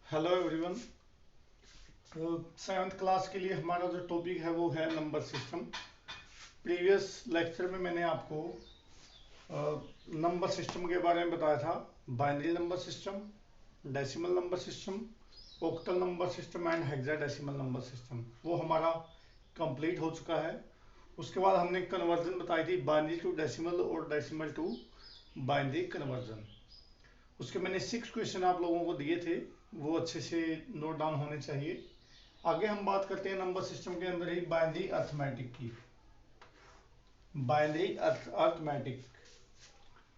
Hello everyone. Seventh class के लिए हमारा जो टॉपिक है वो है नंबर सिस्टम। प्रीवियस लेक्चर में मैंने आपको नंबर सिस्टम के बारे में बताया था। Binary number system, decimal number system, octal number system and hexadecimal number system. वो हमारा कंप्लीट हो चुका है। उसके बाद हमने कन्वर्जन बताई थी, बाइनरी टू डेसिमल और डेसिमल टू बाइनरी कन्वर्जन। उसके मैंने 6 क्वेश्चन आप लोगों को दिए थे, वो अच्छे से नोट डाउन होने चाहिए। आगे हम बात करते हैं नंबर सिस्टम के अंदर ही बाइनरी अर्थमेटिक की। बाइनरी अर्थमेटिक,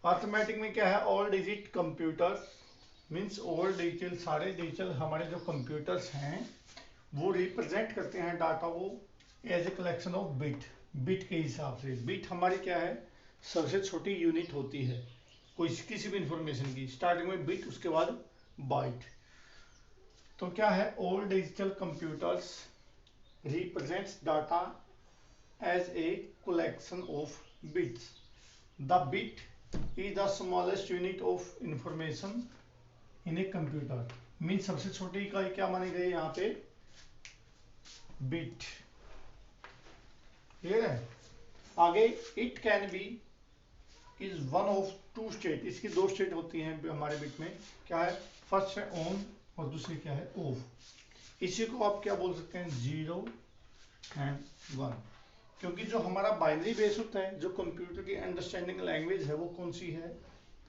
अर्थमेटिक में क्या है, all digit computers means all digital, सारे डिजिटल हमारे जो कंप्यूटर्स हैं वो रिप्रेजेंट करते हैं डाटा को as a collection of bit. Bit के हिसाब से, बिट हमारी क्या है, सबसे छोटी यूनिट होती है कोई किसी भी इंफॉर्मेशन की। स्टार्टिंग में बिट, उसके बाद बाइट। तो क्या है, all digital computers represents data as a collection of bits. The bit is the smallest unit of information in a computer. Mean सबसे छोटी इकाई क्या मानी गई यहाँ पे, बिट। क्लियर है। आगे, it can be is one of two state, इसकी दो स्टेट होती हैं हमारे बिट में। क्या है, फर्स्ट है ऑन और दूसरी क्या है, ऑफ। इसी को आप क्या बोल सकते हैं, 0 एंड 1। क्योंकि जो हमारा बाइनरी बेस होता है, जो कंप्यूटर की अंडरस्टैंडिंग लैंग्वेज है वो कौन सी है,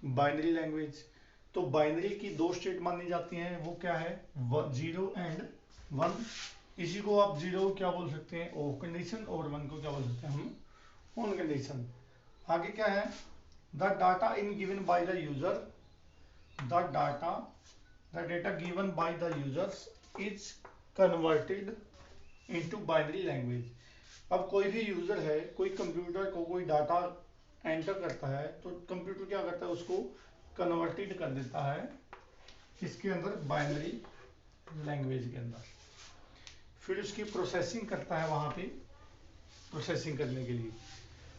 बाइनरी लैंग्वेज। तो बाइनरी की दो स्टेट मानी जाती हैं, वो क्या है, 0 एंड 1। इसी को आप 0 क्या बोल सकते हैं, ऑफ कंडीशन, और 1 को क्या बोल सकते हैं हम, ऑन कंडीशन। आगे क्या है, the data in given by the user, the data given by the users is converted into binary language. अब कोई भी यूजर है, कोई कंप्यूटर को कोई डाटा एंटर करता है तो कंप्यूटर क्या करता है, उसको कन्वर्टेड कर देता है इसके अंदर, बाइनरी लैंग्वेज के अंदर। फिर उसकी प्रोसेसिंग करता है वहां पे, प्रोसेसिंग करने के लिए।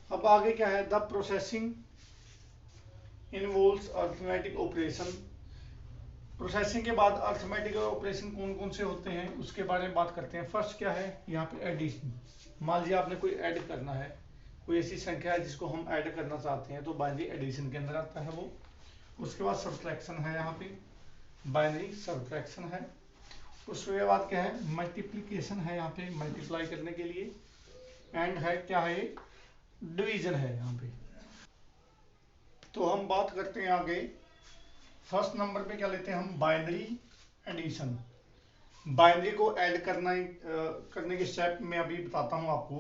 अब आगे क्या है, the processing involves arithmetic operation. Processing के बाद अर्थमेटिक ऑपरेशन कौन कौन से होते हैं उसके बारे में बात करते हैं। फर्स्ट क्या है, यहाँ पे एडिशन। मान लीजिए आपने कोई ऐड करना है, कोई ऐसी संख्या है जिसको हम ऐड करना चाहते हैं, तो बाइनरी एडिशन के अंदर आता है वो। उसके बाद सब्ट्रैक्शन है, यहाँ पे बाइनरी सब्ट्रैक्शन है। उसके बाद क्या है, मल्टीप्लीकेशन है, यहाँ पे मल्टीप्लाई करने के लिए। एंड है क्या है, डिवीजन है यहाँ पे। तो हम बात करते हैं आगे, फर्स्ट नंबर पे क्या लेते हैं हम, बाइनरी एडिशन। बाइनरी को ऐड करने के स्टेप में अभी बताता हूं आपको।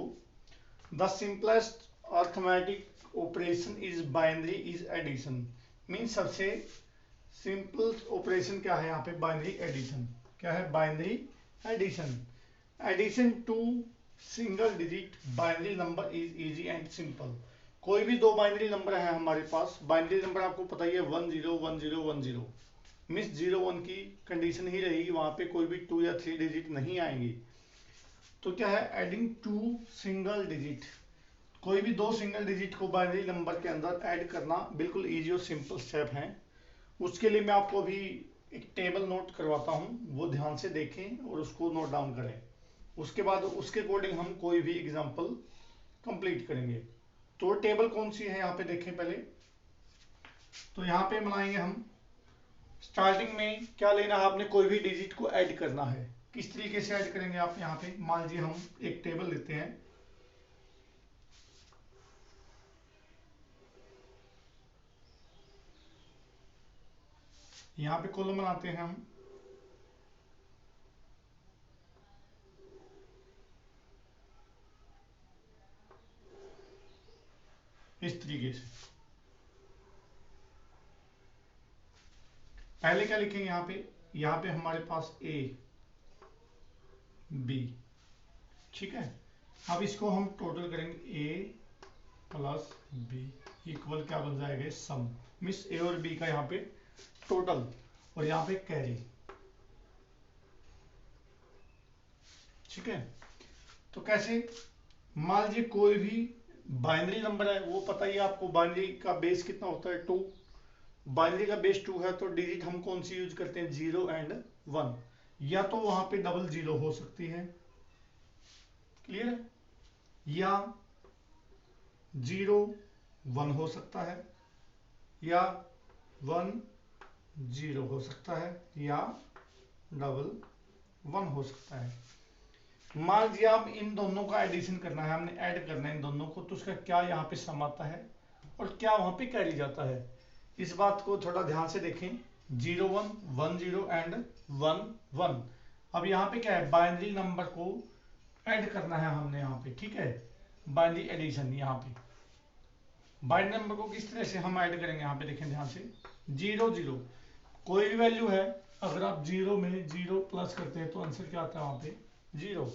The simplest arithmetic operation is binary is addition. Mean सबसे सिंपल ऑपरेशन क्या है यहाँ पे, बाइनरी एडिशन। क्या है, binary addition. Addition two single digit binary number is easy and simple. कोई भी दो बाइनरी नंबर है हमारे पास, बाइनरी नंबर आपको पता ही है, 101010। मिस 01 की कंडीशन ही रहेगी, वहां पे कोई भी 2 या 3 डिजिट नहीं आएंगी। तो क्या है, एडिंग टू सिंगल डिजिट, कोई भी दो सिंगल डिजिट को बाइनरी नंबर के अंदर ऐड करना बिल्कुल इजी और सिंपल स्टेप है। उसके लिए मैं आपको अभी एक टेबल नोट करवाता हूँ, वो ध्यान से देखें और उसको नोट डाउन करें। उसके बाद उसके अकॉर्डिंग हम कोई भी एग्जाम्पल कंप्लीट करेंगे। तो टेबल कौन सी है यहाँ पे देखें पहले। तो यहाँ पे बनाएंगे हम, स्टार्टिंग में क्या लेना है आपने, कोई भी डिजिट को ऐड करना है। किस तरीके से ऐड करेंगे आप, यहाँ पे मान लीजिए हम एक टेबल लेते हैं। यहाँ पे कॉलम बनाते हैं हम, इस तरीके से। पहले क्या लिखेंगे यहाँ पे हमारे पास ए बी, ठीक है। अब इसको हम टोटल करेंगे, ए प्लस बी इक्वल क्या बन जाएगा, सम। मिस ए और बी का यहाँ पे टोटल, और यहाँ पे कैरी, ठीक है। तो कैसे, मान लीजिए कोई भी बाइनरी नंबर है, वो पता ही है आपको, बाइनरी का बेस कितना होता है, 2। बाइनरी का बेस 2 है तो डिजिट हम कौन सी यूज करते हैं, 0 एंड 1। या तो वहां पे डबल जीरो हो सकती है, क्लियर है, या 0 1 हो सकता है, या 1 0 हो सकता है, या डबल 1 हो सकता है। मान लीजिए आप इन दोनों का एडिशन करना है, हमने ऐड करना है इन दोनों को, तो उसका क्या यहाँ पे सम आता है और क्या वहां पे कैरी जाता है, इस बात को थोड़ा ध्यान से देखें। 0 1 1 0 एंड 1 1। अब यहाँ पे क्या है, बाइनरी नंबर को ऐड करना है हमने यहाँ पे, ठीक है, बाइनरी एडिशन। यहाँ पे बाइनरी नंबर को किस तरह से हम ऐड करेंगे, यहाँ पे देखें ध्यान से। 0 0 कोई भी वैल्यू है, अगर आप 0 में 0 प्लस करते हैं तो आंसर क्या आता है वहां पे, 0।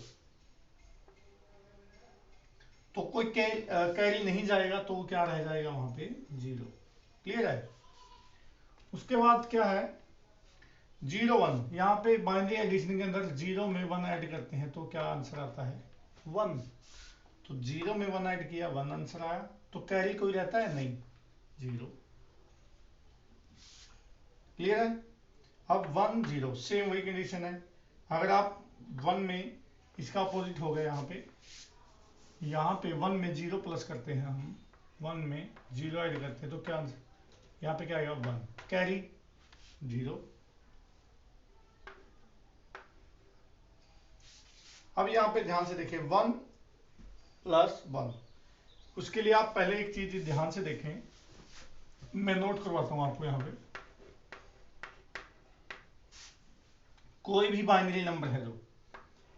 तो कोई कैरी नहीं जाएगा तो क्या रह जाएगा वहां पे, 0। क्लियर है। उसके बाद क्या है, 0 1, यहाँ पे बाइनरी एडिशन के अंदर 0 में 1 ऐड करते हैं तो क्या आंसर आता है, 1। तो 0 में 1 ऐड किया, 1 आंसर आया। तो कैरी कोई रहता है नहीं, 0। क्लियर है। अब 1 0 सेम वही कंडीशन है। अगर आप 1 में, इसका अपोजिट हो गया, यहाँ पे 1 में 0 प्लस करते हैं हम, 1 में 0 ऐड करते हैं तो क्या आंसर, यहाँ पे क्या आएगा, 1 कैरी 0। अब यहाँ पे ध्यान से देखिए, 1 प्लस 1, उसके लिए आप पहले एक चीज ध्यान से देखें, मैं नोट करवाता हूं आपको। यहाँ पे कोई भी बाइनरी नंबर है जो,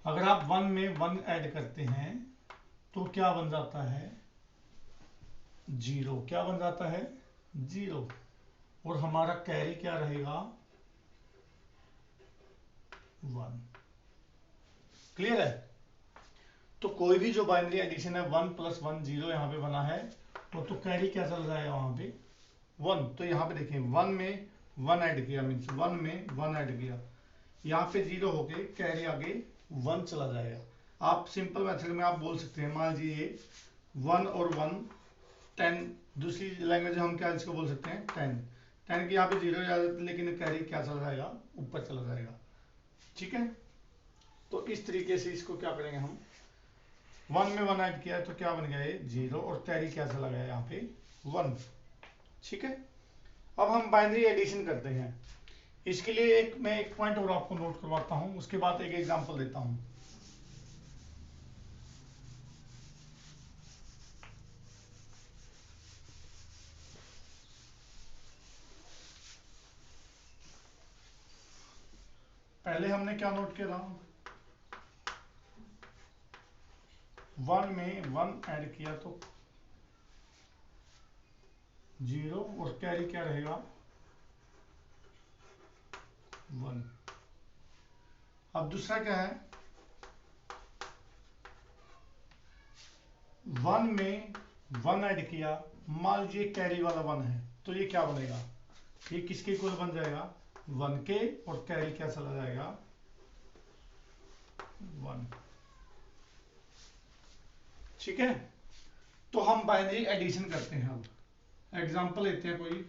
अगर आप 1 में 1 ऐड करते हैं तो क्या बन जाता है, 0। क्या बन जाता है, 0। और हमारा कैरी क्या रहेगा, 1। क्लियर है। तो कोई भी जो बाइनरी एडिशन है, 1 प्लस 1 0 यहाँ पे बना है, वो तो कैरी क्या चल जाएगा वहां पे, 1। तो यहाँ पे देखें, 1 में 1 ऐड किया, मीन्स 1 में 1 ऐड किया, यहाँ पे 0 होके कैरी आगे 1 चला जाएगा। आप सिंपल मेथड में आप बोल सकते हैं, मान लीजिए 1 और 1 10, दूसरी लैंग्वेज हम क्या इसको बोल सकते हैं, 10 की यहाँ पे 0 आ जाता है, लेकिन कैरी क्या चला जाएगा, ऊपर चला जाएगा। ठीक है। तो इस तरीके से इसको क्या करेंगे हम, 1 में 1 ऐड किया है तो क्या बन गया, 0, और कैरी क्या चला गया यहाँ पे, 1। ठीक है। अब हम बाइनरी एडिशन करते हैं। इसके लिए मैं एक पॉइंट और आपको नोट करवाता हूं, उसके बाद एक एग्जांपल देता हूं। पहले हमने क्या नोट किया था, 1 में 1 ऐड किया तो 0, और कैरी क्या रहेगा, 1। अब दूसरा क्या है, 1 में 1 ऐड किया, मान लीजिए कैरी वाला 1 है, तो ये क्या बनेगा, ये किसके इक्वल बन जाएगा, 1 के, और कैरी क्या चला जाएगा, 1। ठीक है। तो हम बाइनरी एडिशन करते हैं। अब एग्जांपल लेते हैं कोई,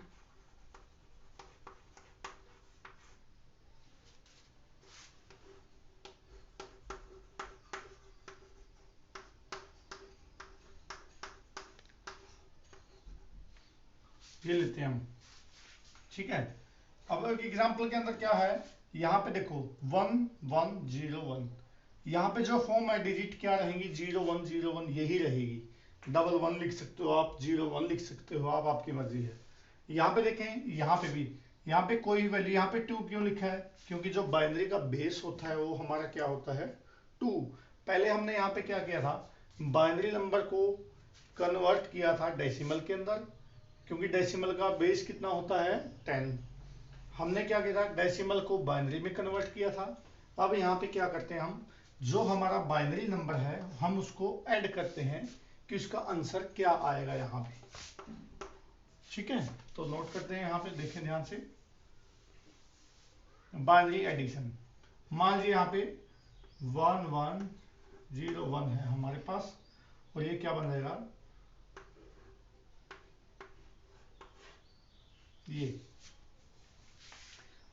ये लेते हैं हम। ठीक है। अब एग्जांपल के अंदर क्या है, यहाँ पे देखो 1 1 0 1, यहाँ पे जो फॉर्म है डिजिट क्या रहेंगी, 0 1 0 1 यही रहेगी। डबल 1 लिख सकते हो आप, 0 1 लिख सकते हो आप, आपकी मर्जी है। यहाँ पे देखें, यहाँ पे भी, यहाँ पे कोई वैल्यू, यहाँ पे 2 क्यों लिखा है, क्योंकि जो बाइनरी का बेस होता है वो हमारा क्या होता है, 2। पहले हमने यहाँ पे क्या किया था, बाइनरी नंबर को कन्वर्ट किया था डेसिमल के अंदर, क्योंकि डेसिमल का बेस कितना होता है, 10। हमने क्या किया था, डेसिमल को बाइनरी में कन्वर्ट किया था। अब यहाँ पे क्या करते हैं हम, जो हमारा बाइनरी नंबर है हम उसको ऐड करते हैं कि उसका आंसर क्या आएगा यहाँ पे। ठीक है। तो नोट करते हैं, यहाँ पे देखें ध्यान से, बाइनरी एडिशन। मान लीजिए यहाँ पे 1 1 0 1 है हमारे पास, और ये क्या बन जाएगा, ये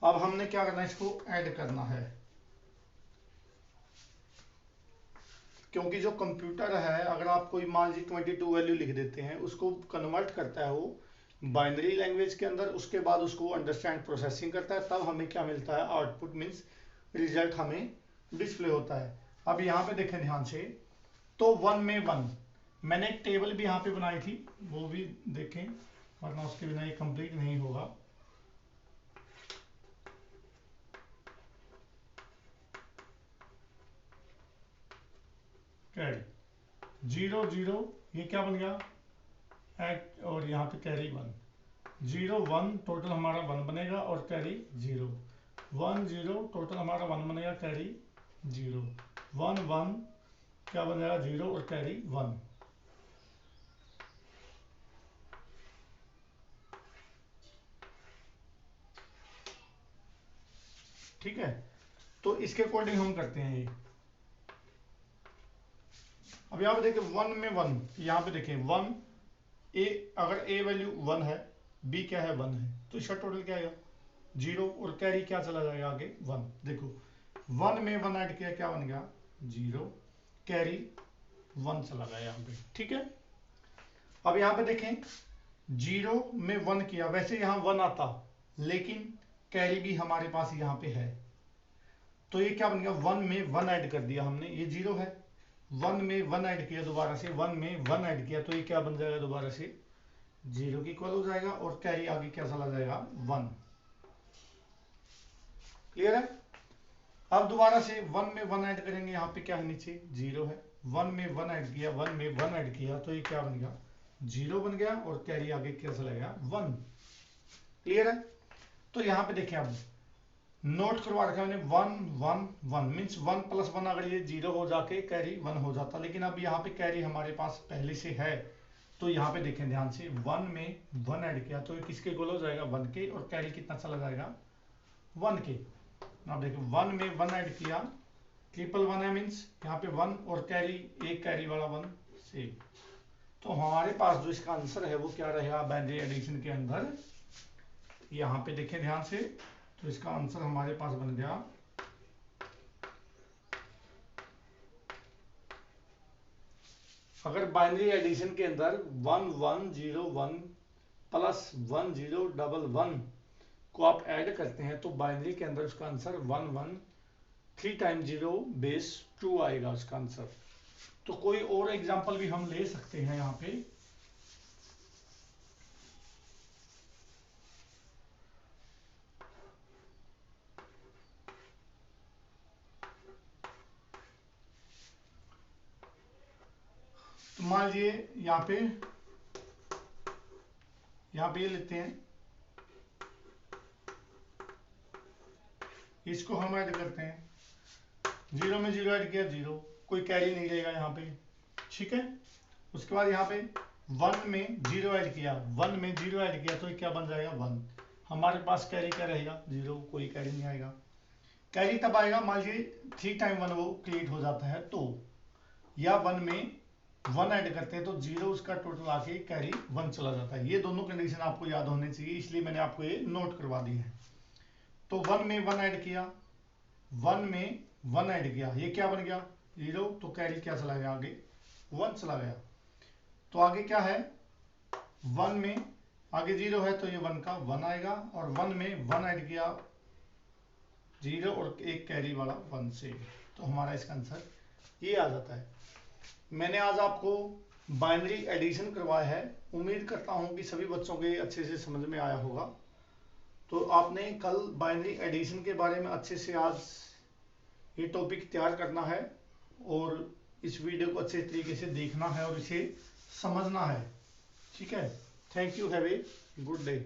अब हमने क्या करना है, इसको ऐड करना है, क्योंकि जो कंप्यूटर है अगर आप कोई मान लीजिए 22 वैल्यू लिख देते हैं, उसको कन्वर्ट करता है वो बाइनरी लैंग्वेज के अंदर, उसके बाद उसको अंडरस्टैंड प्रोसेसिंग करता है, तब हमें क्या मिलता है, आउटपुट मीन्स रिजल्ट हमें डिस्प्ले होता है। अब यहाँ पे देखें ध्यान से, तो 1 में 1, मैंने एक टेबल भी यहाँ पे बनाई थी, वो भी देखें, वरना उसके बिना ये कंप्लीट नहीं होगा। कैरी 0 0, ये क्या बन गया एट, और यहाँ पे कैरी 1 0 1, टोटल हमारा 1 बनेगा और कैरी 0 1 0, टोटल हमारा 1 बनेगा, कैरी 0 1 1, क्या बन जाएगा 0 और कैरी 1। ठीक है, तो इसके अकॉर्डिंग हम करते हैं ये। अब यहाँ पे देखिए 1 में 1, यहाँ पे देखिए 1 ए, अगर ए वैल्यू 1 है, बी क्या है 1 है, तो इसका टोटल क्या आएगा 0 और कैरी क्या चला जाएगा आगे 1। देखो 1 में 1 ऐड किया, क्या बन गया 0, कैरी 1 चला गया यहाँ पे। ठीक है, अब यहाँ पे देखें 0 में 1 किया, वैसे यहाँ 1 आता, लेकिन कैरी भी हमारे पास यहाँ पे है, तो ये क्या बन गया 1 में 1 ऐड कर दिया हमने, ये 0 है, 1 में 1 ऐड किया दोबारा से, 1 में 1 ऐड किया, तो ये क्या बन जाएगा दोबारा से 0 की इक्वल हो जाएगा, और कैरी आगे क्या चला जाएगा 1। क्लियर है। अब दोबारा से 1 में 1 ऐड करेंगे, यहाँ पे क्या है नीचे 0 है, 1 में 1 ऐड किया, 1 में 1 ऐड किया, तो ये क्या बन गया 0 बन गया, और कैरी आगे क्या चला गया 1। क्लियर है। तो यहाँ पे देखिए अब नोट करवा रखा है मैंने 1 1 1 मीन्स 1 प्लस 1, अगर ये 0 हो जाके कैरी 1 हो जाता, लेकिन अब यहाँ पे कैरी हमारे पास पहले से है, तो यहाँ पे देखें ध्यान से 1 में 1 ऐड किया, तो ये किसके इक्वल हो जाएगा 1 के, और कैरी कितना चला जाएगा 1 के। अब देखिए 1 में 1 ऐड किया, 1 है मीन्स यहाँ पे 1 और कैरी, एक कैरी वाला 1 से, तो हमारे पास जो इसका आंसर है वो क्या रहेगा बाइनरी एडिशन के अंदर, यहाँ पे देखें ध्यान से, तो इसका आंसर हमारे पास बन गया अगर बाइनरी एडिशन के अंदर 1 1 0 1 प्लस 1 0 डबल 1 को आप ऐड करते हैं, तो बाइनरी के अंदर उसका आंसर 1 1 3 टाइम 0 बेस 2 आएगा उसका आंसर। तो कोई और एग्जांपल भी हम ले सकते हैं यहाँ पे, तो मान लीजिए यहाँ पे ये लेते हैं, इसको हम ऐड करते हैं, 0 में 0 ऐड किया 0, कोई कैरी नहीं रहेगा यहाँ पे। ठीक है, उसके बाद यहाँ पे 1 में 0 ऐड किया, 1 में 0 ऐड किया, तो ये क्या बन जाएगा 1, हमारे पास कैरी क्या रहेगा 0, कोई कैरी नहीं आएगा। कैरी तब आएगा मान लीजिए 3 टाइम 1 वो क्रिएट हो जाता है, तो या 1 में 1 ऐड करते हैं तो 0 उसका टोटल आके कैरी 1 चला जाता है। ये दोनों कंडीशन आपको याद होने चाहिए, इसलिए मैंने आपको ये नोट करवा दी है। तो 1 में 1 ऐड किया, 1 में 1 ऐड किया, ये क्या बन गया 0, तो कैरी क्या चला गया आगे 1 चला गया। तो आगे क्या है 1 में आगे 0 है, तो ये 1 का 1 आएगा, और 1 में 1 ऐड किया 0 और एक कैरी वाला 1 से, तो हमारा इसका आंसर ये आ जाता है। मैंने आज आपको बाइनरी एडिशन करवाया है, उम्मीद करता हूं कि सभी बच्चों के अच्छे से समझ में आया होगा। तो आपने कल बाइनरी एडिशन के बारे में अच्छे से आज ये टॉपिक तैयार करना है, और इस वीडियो को अच्छे तरीके से देखना है और इसे समझना है। ठीक है, thank you, have a good day.